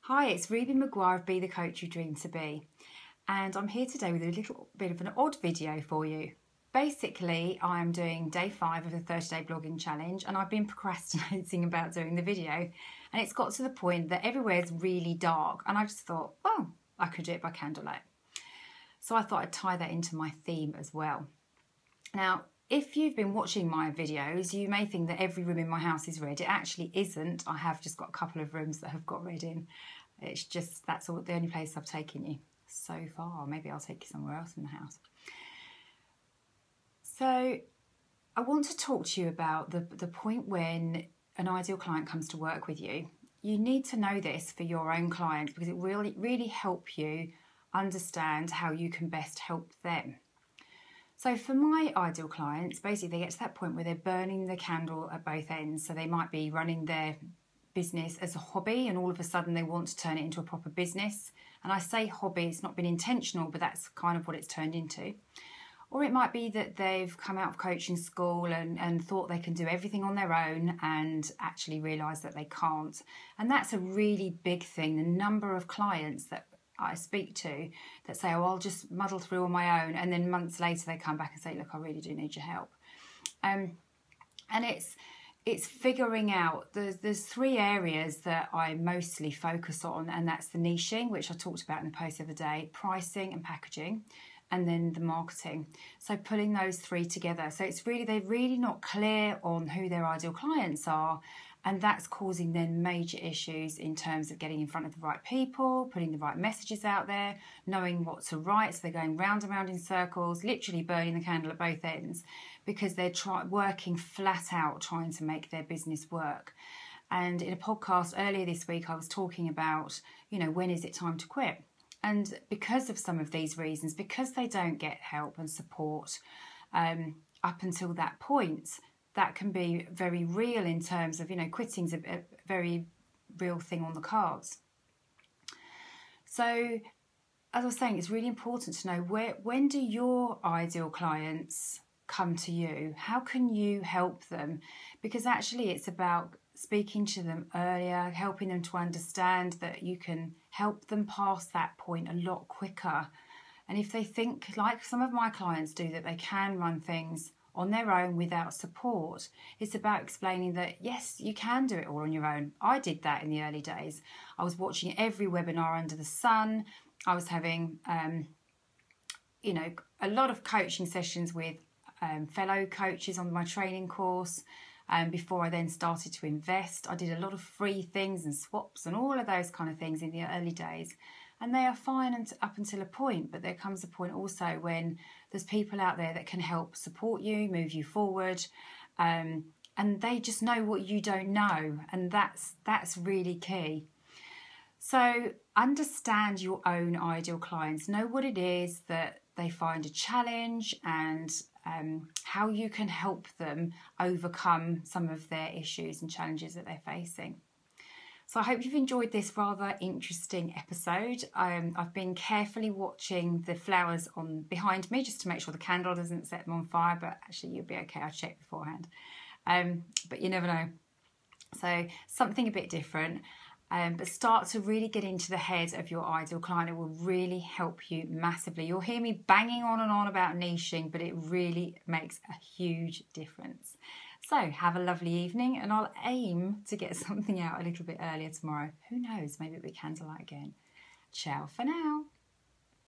Hi, it's Ruby Maguire of Be the Coach You Dream to Be, and I'm here today with a little bit of an odd video for you. Basically, I'm doing day 5 of the 30-day blogging challenge, and I've been procrastinating about doing the video, and it's got to the point that everywhere's really dark, and I just thought, oh, I could do it by candlelight. So I thought I'd tie that into my theme as well. Now, if you've been watching my videos, you may think that every room in my house is red. It actually isn't. I have just got a couple of rooms that have got red in. It's just, that's all, the only place I've taken you so far. Maybe I'll take you somewhere else in the house. So I want to talk to you about the point when an ideal client comes to work with you. You need to know this for your own clients because it will really help you understand how you can best help them. So for my ideal clients, basically they get to that point where they're burning the candle at both ends. So they might be running their business as a hobby and all of a sudden they want to turn it into a proper business. And I say hobby, it's not been intentional, but that's kind of what it's turned into. Or it might be that they've come out of coaching school and thought they can do everything on their own and actually realise that they can't. And that's a really big thing. The number of clients that I speak to that say, oh, I'll just muddle through on my own, and then months later they come back and say, look, I really do need your help. And it's figuring out, there's 3 areas that I mostly focus on, and that's the niching, which I talked about in the post the other day, pricing and packaging, and then the marketing. So pulling those 3 together. So it's really, they're really not clear on who their ideal clients are, and that's causing then major issues in terms of getting in front of the right people, putting the right messages out there, knowing what to write. So they're going round and round in circles, literally burning the candle at both ends because they're working flat out trying to make their business work. And in a podcast earlier this week, I was talking about, when is it time to quit? And because of some of these reasons, because they don't get help and support up until that point, that can be very real in terms of, quitting's a very real thing on the cards. So, as I was saying, it's really important to know when do your ideal clients come to you? How can you help them? Because actually it's about speaking to them earlier, helping them to understand that you can help them past that point a lot quicker. And if they think, like some of my clients do, that they can run things on their own without support, it's about explaining that yes, you can do it all on your own. I did that in the early days. I was watching every webinar under the sun. I was having a lot of coaching sessions with fellow coaches on my training course before I then started to invest. I did a lot of free things and swaps and all of those kind of things in the early days. And they are fine up until a point, but there comes a point also when there's people out there that can help support you, move you forward, and they just know what you don't know, and that's really key. So understand your own ideal clients, know what it is that they find a challenge and how you can help them overcome some of their issues and challenges that they're facing. So I hope you've enjoyed this rather interesting episode. I've been carefully watching the flowers on behind me just to make sure the candle doesn't set them on fire, but actually you'll be okay. I checked beforehand. But you never know. So something a bit different. But start to really get into the head of your ideal client. It will really help you massively. You'll hear me banging on and on about niching, but it really makes a huge difference. So have a lovely evening, and I'll aim to get something out a little bit earlier tomorrow. Who knows, maybe it'll be candlelight again. Ciao for now.